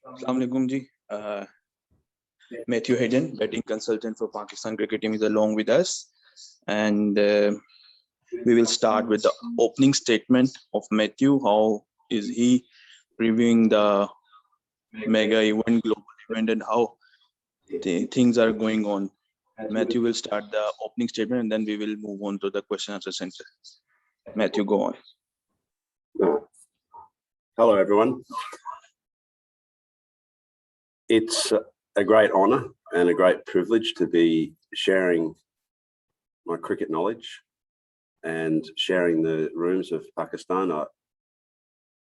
Assalamu alaikum ji. Matthew Hayden, batting consultant for Pakistan cricket team, is along with us, and we will start with the opening statement of Matthew. How is he previewing the mega event, global event, and how things are going on? Matthew will start the opening statement, and then we will move on to the question answer center. Matthew, go on. Hello, everyone. It's a great honour and a great privilege to be sharing my cricket knowledge and sharing the rooms of Pakistan.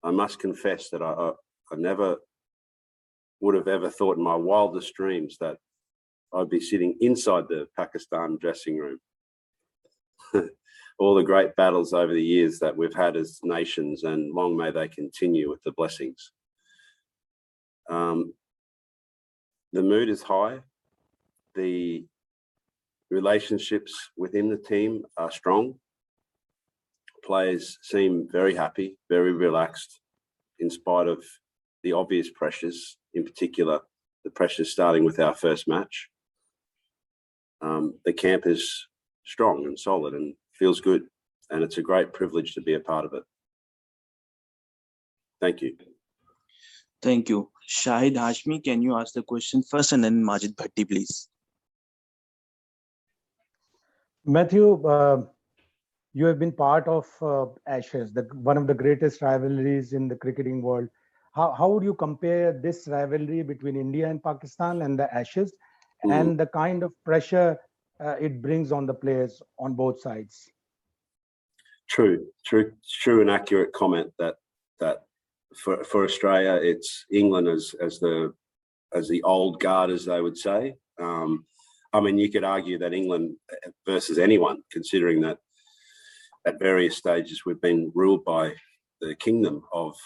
I must confess that I never would have ever thought in my wildest dreams that I'd be sitting inside the Pakistan dressing room. All the great battles over the years that we've had as nations, and long may they continue with the blessings. The mood is high. The relationships within the team are strong. Players seem very happy, very relaxed, in spite of the obvious pressures, in particular, the pressures starting with our first match. The camp is strong and solid and feels good, and it's a great privilege to be a part of it. Thank you. Thank you. Shahid Hashmi, can you ask the question first, and then Majid Bhatti, please? Matthew, you have been part of Ashes, one of the greatest rivalries in the cricketing world. How would you compare this rivalry between India and Pakistan and the Ashes, and the kind of pressure it brings on the players on both sides? True and accurate comment that for Australia, it's England as the old guard, as they would say. I mean, you could argue that England versus anyone, considering that at various stages we've been ruled by the kingdom of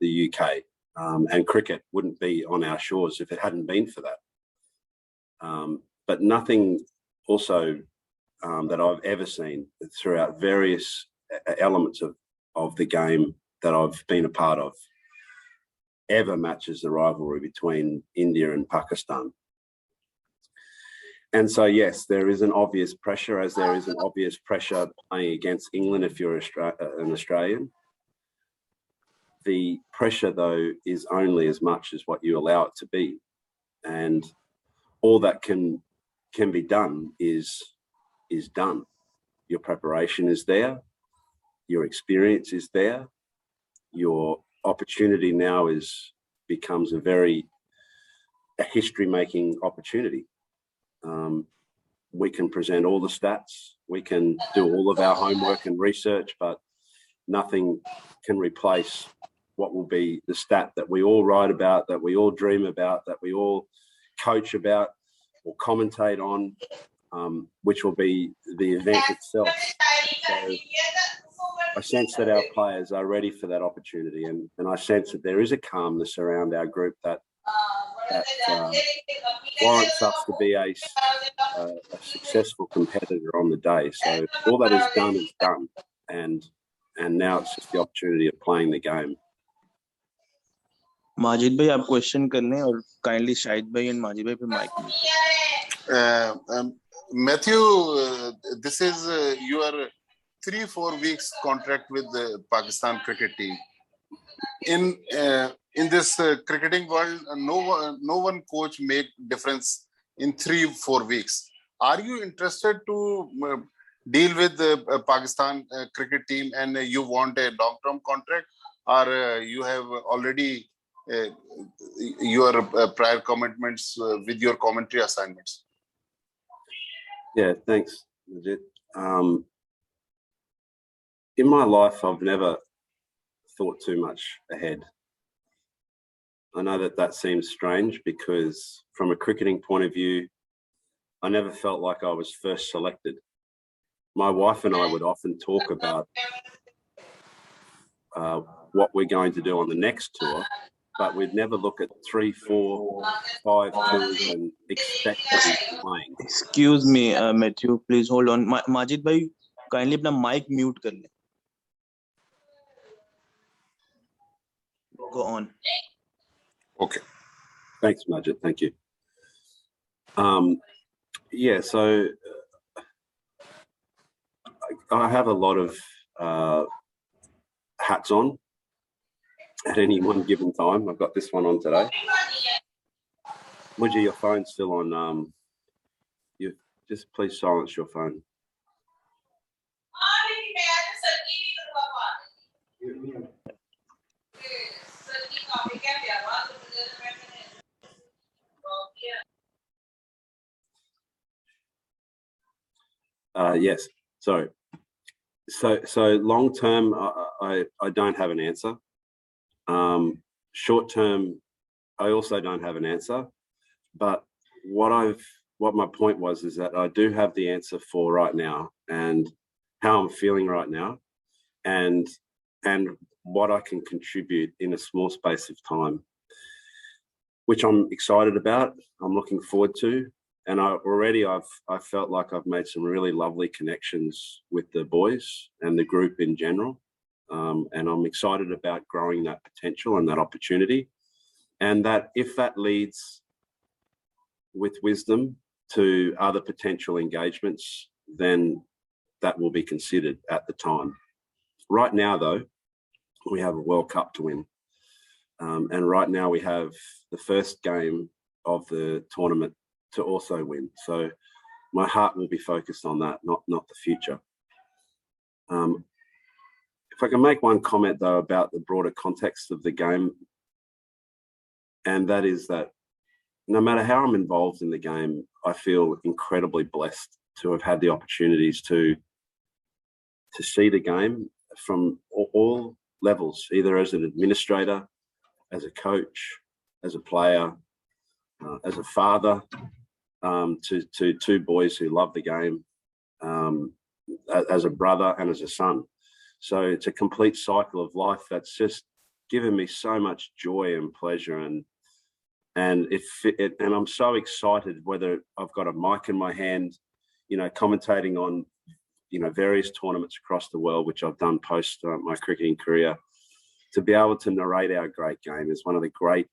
the UK, and cricket wouldn't be on our shores if it hadn't been for that. But nothing also that I've ever seen throughout various elements of the game that I've been a part of ever matches the rivalry between India and Pakistan. And so, yes, there is an obvious pressure, as there is an obvious pressure playing against England if you're an Australian. The pressure, though, is only as much as what you allow it to be. And all that can be done is done. Your preparation is there. Your experience is there. Your opportunity now becomes a history-making opportunity. We can present all the stats. We can do all of our homework and research, but nothing can replace what will be the stat that we all write about, that we all dream about, that we all coach about or commentate on, which will be the event itself. So I sense that our players are ready for that opportunity, and I sense that there is a calmness around our group that warrants us to be a successful competitor on the day. So all that is done, and now it's just the opportunity of playing the game. Majid bhai, आप question करने और kindly Shahid bhai and Majid bhai पे mic. Matthew, this is your 3-4 weeks contract with the Pakistan cricket team. In this cricketing world, no one coach make difference in 3-4 weeks. Are you interested to deal with the Pakistan cricket team, and you want a long-term contract, or you have already your prior commitments with your commentary assignments? Yeah, thanks, Majid. In my life, I've never thought too much ahead. I know that seems strange, because from a cricketing point of view, I never felt like I was first selected. My wife and I would often talk about what we're going to do on the next tour, but we'd never look at 3, 4, 5 tours and expect to be playing. Excuse me, Matthew, please hold on. Majid bhai, kindly अपना mic mute कर ले. Go on. Okay. Thanks, Majid. Thank you. Yeah, so I have a lot of hats on at any one given time. I've got this one on today. Muji, your phone's still on. You just please silence your phone. Yes, sorry. So long term, I don't have an answer. Short term, I also don't have an answer. But what my point was is that I do have the answer for right now and how I'm feeling right now, and what I can contribute in a small space of time, which I'm excited about. I'm looking forward to. And I felt like I've made some really lovely connections with the boys and the group in general. And I'm excited about growing that potential and that opportunity. And that if that leads with wisdom to other potential engagements, then that will be considered at the time. Right now, though, we have a World Cup to win. And right now we have the first game of the tournament to also win. So my heart will be focused on that, not the future. If I can make one comment, though, about the broader context of the game, and that is that no matter how I'm involved in the game, I feel incredibly blessed to have had the opportunities to see the game from all levels, either as an administrator, as a coach, as a player, as a father, to two boys who love the game, as a brother and as a son. So it's a complete cycle of life that's just given me so much joy and pleasure, and I'm so excited, whether I've got a mic in my hand, commentating on, various tournaments across the world, which I've done post my cricketing career. To be able to narrate our great game is one of the great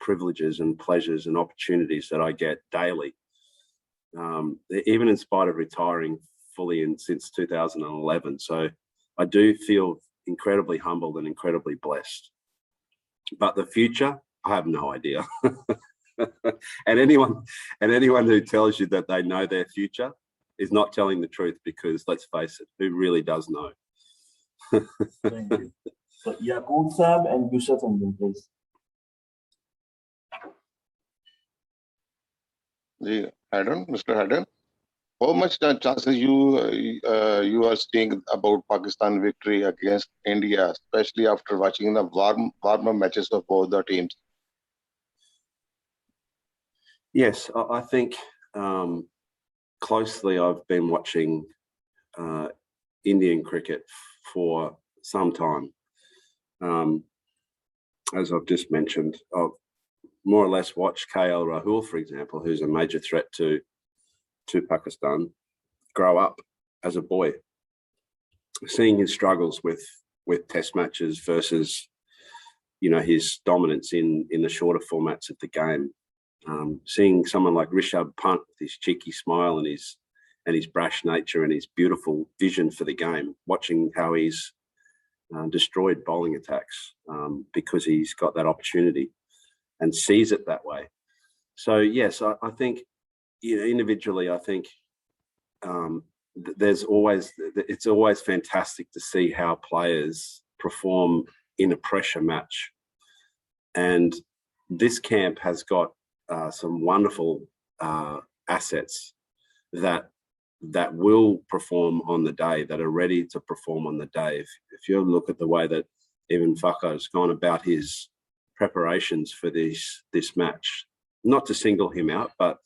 privileges and pleasures and opportunities that I get daily. Even in spite of retiring fully since 2011. So I do feel incredibly humbled and incredibly blessed. But the future, I have no idea. and anyone who tells you that they know their future is not telling the truth, because let's face it, who really does know? Thank you. So Yaqub Sam and Yusuf, and then please. Hayden, Mr. Hayden, how much chances you are seeing about Pakistan victory against India, especially after watching the warm-up matches of both the teams? Yes, I think closely I've been watching Indian cricket for some time. As I've just mentioned, I've more or less watched KL Rahul, for example, who's a major threat to Pakistan, grow up as a boy, seeing his struggles with test matches versus, his dominance in the shorter formats of the game. Seeing someone like Rishabh Pant with his cheeky smile and his brash nature and his beautiful vision for the game, watching how he's destroyed bowling attacks because he's got that opportunity and sees it that way. So yes, I think, individually, I think it's always fantastic to see how players perform in a pressure match. And this camp has got some wonderful assets that will perform on the day, that are ready to perform on the day. If you look at the way that even Faka has gone about his preparations for this match, not to single him out, but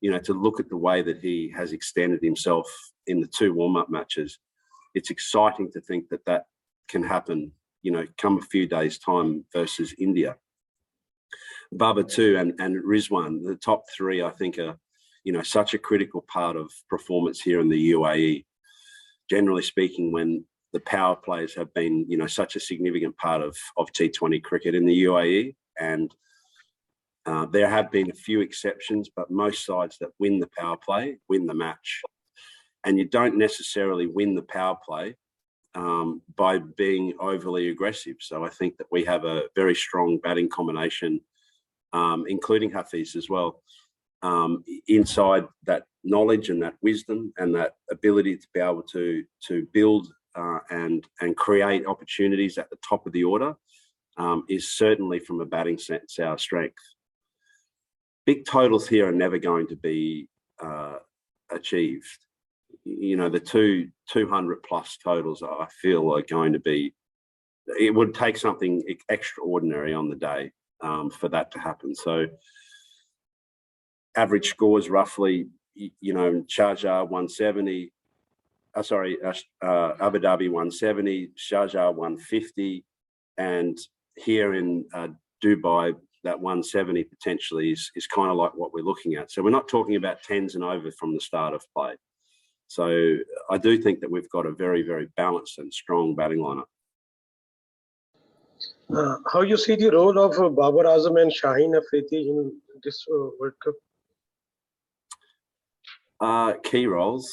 to look at the way that he has extended himself in the two warm-up matches, it's exciting to think that can happen, come a few days' time versus India. Baba too, and Rizwan, the top three, I think, are such a critical part of performance here in the UAE. Generally speaking, when the power plays have been, such a significant part of T20 cricket in the UAE, and There have been a few exceptions, but most sides that win the power play win the match. And you don't necessarily win the power play by being overly aggressive. So I think that we have a very strong batting combination, including Hafiz as well, inside that knowledge and that wisdom and that ability to be able to build and create opportunities at the top of the order is certainly, from a batting sense, our strength. Big totals here are never going to be achieved. You know, the 200 plus totals, I feel, are going to be, it would take something extraordinary on the day for that to happen. So average scores roughly, you know, Sharjah 170, Abu Dhabi 170, Sharjah 150, and here in Dubai, that 170 potentially is kind of like what we're looking at. So we're not talking about 10s and over from the start of play. So I do think that we've got a very, very balanced and strong batting lineup. How you see the role of Babar Azam and Shaheen Afridi in this World Cup? Key roles.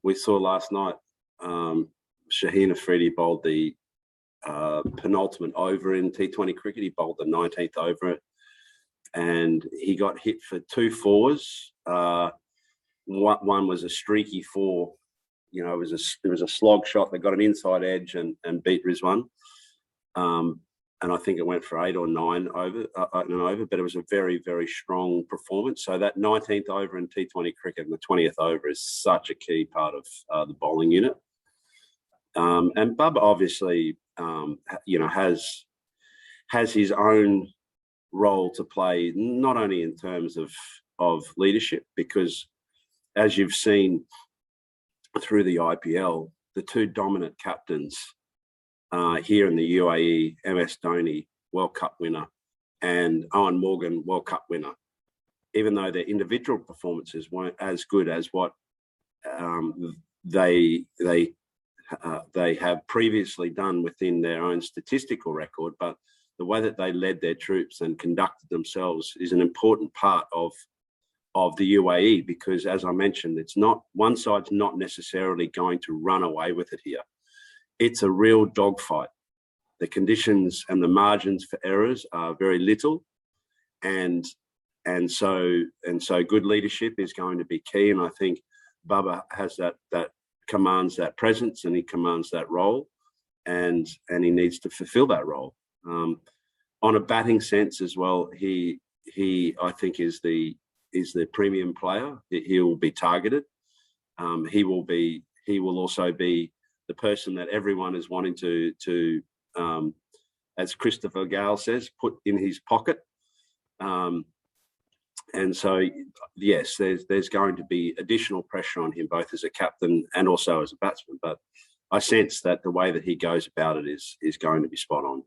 We saw last night, Shaheen Afridi bowled the penultimate over in T20 cricket. He bowled the 19th over, and he got hit for 2 4s. One was a streaky 4. You know, it was a slog shot that got an inside edge and beat Rizwan. And I think it went for 8 or 9 over, but it was a very, very strong performance. So that 19th over in T20 cricket and the 20th over is such a key part of the bowling unit. And Bubba obviously, you know, has his own role to play, not only in terms of leadership, because as you've seen through the IPL, the 2 dominant captains here in the UAE, MS Dhoni, World Cup winner, and Owen Morgan, World Cup winner, even though their individual performances weren't as good as what they have previously done within their own statistical record, but the way that they led their troops and conducted themselves is an important part of the UAE, because, as I mentioned, it's not, one side's not necessarily going to run away with it here. It's a real dogfight. The conditions and the margins for errors are very little, and so good leadership is going to be key. And I think Bubba has that commands that presence, and he commands that role, and he needs to fulfill that role. On a batting sense as well, he I think is the premium player. He will be targeted. He will also be the person that everyone is wanting to as Christopher Gale says, put in his pocket. And so, yes, there's going to be additional pressure on him, both as a captain and also as a batsman. But I sense that the way that he goes about it is going to be spot on.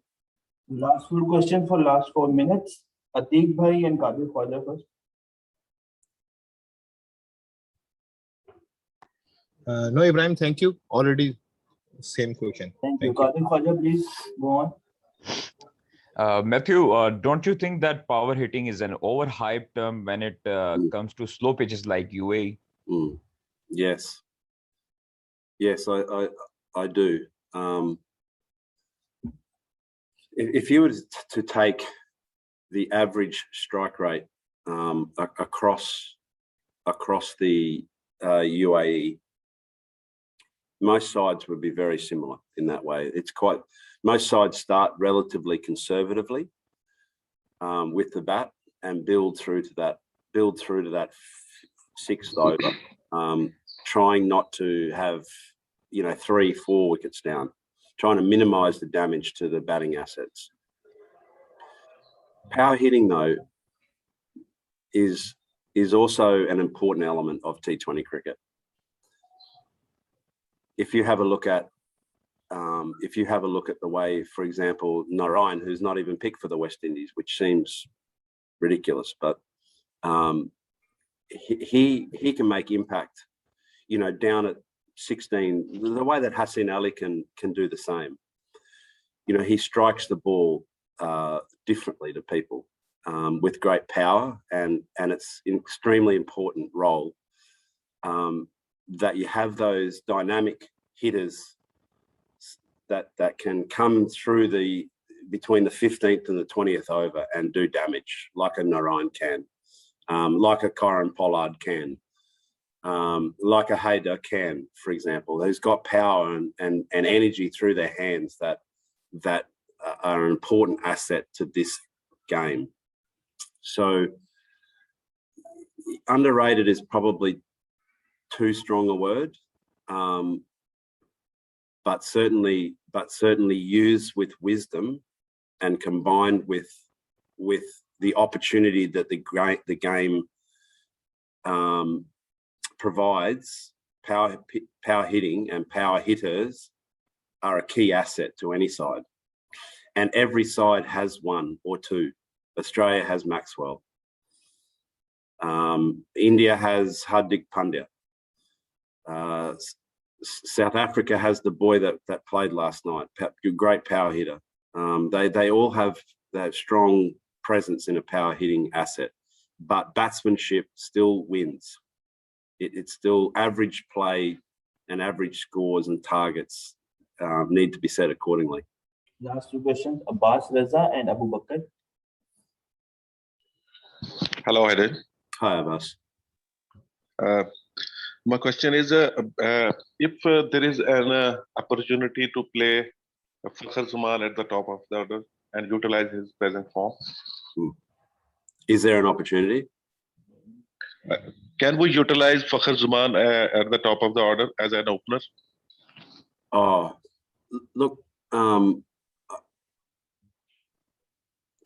Last full question for last 4 minutes. Atik Bhai and Kadir Khwaja first. No, Ibrahim, thank you. Already same question. Thank you. Kadir Khwaja, please go on. Matthew, don't you think that power hitting is an overhyped term when it comes to slow pitches like UAE? Yes. Yes, I do. If you were to take the average strike rate across the UAE, most sides would be very similar in that way. Most sides start relatively conservatively with the bat and build through to that 6th over, trying not to have 3-4 wickets down, trying to minimise the damage to the batting assets. Power hitting, though, is also an important element of T20 cricket. If you have a look at the way, for example, Narayan, who's not even picked for the West Indies, which seems ridiculous, but he can make impact, down at 16. The way that Hassan Ali can do the same. He strikes the ball differently to people, with great power, and it's an extremely important role that you have those dynamic hitters that can come through between the 15th and the 20th over and do damage, like a Narayan can, like a Kyron Pollard can, like a Hayden can, for example, who's got power and energy through their hands that are an important asset to this game. So underrated is probably too strong a word, but certainly used with wisdom and combined with the opportunity that the game provides. Power hitting and power hitters are a key asset to any side, and every side has one or two. Australia has Maxwell. India has Hardik Pandya. South Africa has the boy that played last night, great power hitter. They all have that strong presence in a power hitting asset, but batsmanship still wins. It's still average play and average scores and targets need to be set accordingly. Last two questions, Abbas Reza and Abu Bakr. Hello, Hayden. Hi, Abbas. My question is, if there is an opportunity to play Fakhar Zaman at the top of the order and utilize his present form, is there an opportunity? can we utilize Fakhar Zaman at the top of the order as an opener? Oh, look,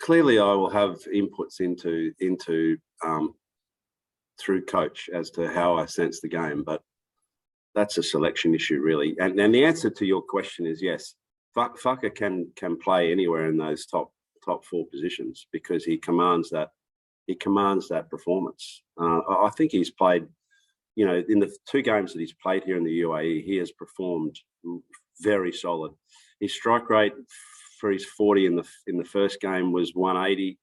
clearly I will have inputs into through coach as to how I sense the game, but that's a selection issue really. And the answer to your question is yes. Fakhar can play anywhere in those top four positions because he commands that performance. I think he's played, in the two games that he's played here in the UAE, he has performed very solid. His strike rate for his 40 in the first game was 180.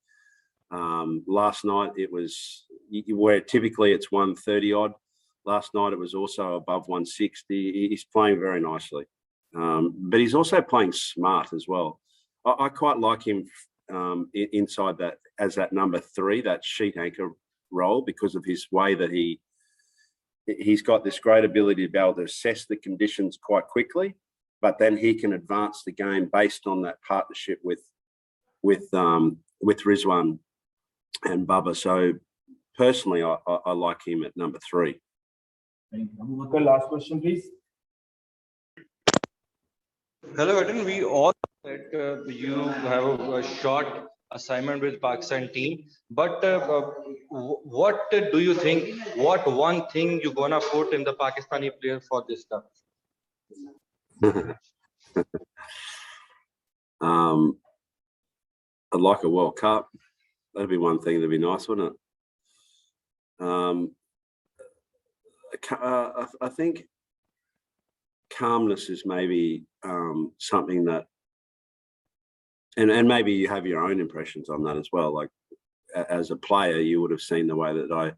Last night it was where typically it's 130 odd. Last night it was also above 160. He's playing very nicely, but he's also playing smart as well. I quite like him inside that as that number 3, that sheet anchor role, because of his way that he's got this great ability to be able to assess the conditions quite quickly, but then he can advance the game based on that partnership with Rizwan and Bubba. So personally, I like him at number 3. Thank you. Abu Bakr, last question, please. Hello, Hayden. We all know that you have a short assignment with Pakistan team, but what do you think? What one thing you gonna put in the Pakistani player for this cup? I'd like a World Cup. That'd be one thing that'd be nice, wouldn't it? I think calmness is maybe something that, and maybe you have your own impressions on that as well. Like as a player, you would have seen the way that I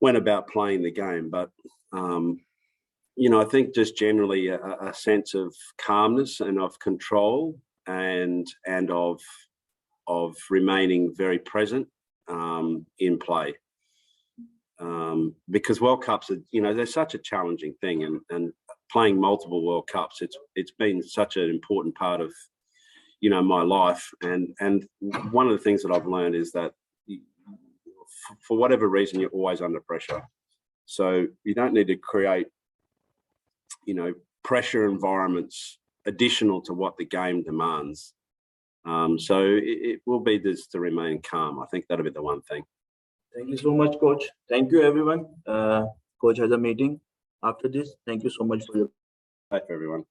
went about playing the game, but I think just generally a sense of calmness and of control and of remaining very present in play. Because World Cups are, they're such a challenging thing, and playing multiple World Cups, it's been such an important part of, my life. And one of the things that I've learned is that for whatever reason, you're always under pressure. So you don't need to create, pressure environments additional to what the game demands. So it will be just to remain calm. I think that'll be the one thing. Thank you so much, Coach. Thank you, everyone. Coach has a meeting after this. Thank you so much for your. Bye for everyone.